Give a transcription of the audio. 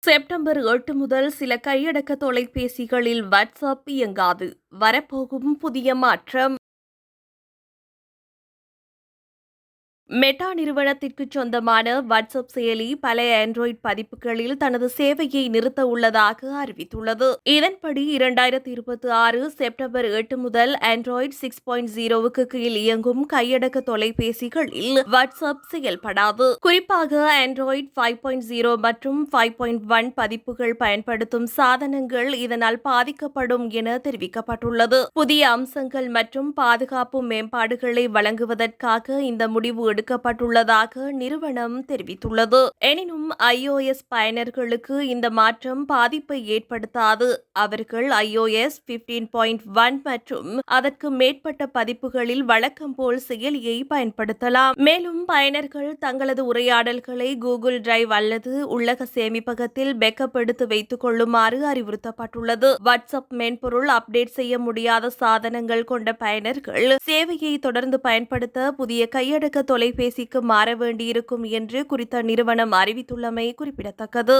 September 8 முதல் சில கையடக்க தொலைபேசிகளில் வாட்ஸ்அப் இயங்காது. வரப்போகும் புதிய மாற்றம். மெட்டா நிறுவனத்திற்கு சொந்தமான வாட்ஸ்அப் செயலி பல ஆண்ட்ராய்டு பதிப்புகளில் தனது சேவையை நிறுத்த உள்ளதாக அறிவித்துள்ளது. இதன்படி 2026 செப்டம்பர் 8 முதல் ஆண்ட்ராய்டு 6.0க்கு கீழ் இயங்கும் கையடக்க தொலைபேசிகளில் வாட்ஸ்அப் செயல்படாது. குறிப்பாக ஆண்ட்ராய்டு 5.0 மற்றும் 5.1 பதிப்புகள் பயன்படுத்தும் சாதனங்கள் இதனால் பாதிக்கப்படும் என தெரிவிக்கப்பட்டுள்ளது. புதிய அம்சங்கள் மற்றும் பாதுகாப்பு மேம்பாடுகளை வழங்குவதற்காக இந்த முடிவு எடுக்கப்பட்டுள்ளதாக நிறுவனம் தெரிவித்துள்ளது. எனினும் iOS பயனர்களுக்கு இந்த மாற்றம் பாதிப்பை ஏற்படுத்தாது. அவர்கள் iOS 15.1 மற்றும் அதற்கு மேற்பட்ட பதிப்புகளில் வழக்கம் போல் செயலியை பயன்படுத்தலாம். மேலும் பயனர்கள் தங்களது உரையாடல்களை கூகுள் டிரைவ் அல்லது உள்ளக சேமிப்பகத்தில் பேக்கப் எடுத்து வைத்துக் கொள்ளுமாறு அறிவுறுத்தப்பட்டுள்ளது. வாட்ஸ்அப் மென்பொருள் அப்டேட் செய்ய முடியாத சாதனங்கள் கொண்ட பயனர்கள் சேவையை தொடர்ந்து பயன்படுத்த புதிய கையடக்க தொலைபேசிக்கு மாற வேண்டியிருக்கும் என்று குறித்த நிறுவனம் அறிவித்துள்ளமை குறிப்பிடத்தக்கது.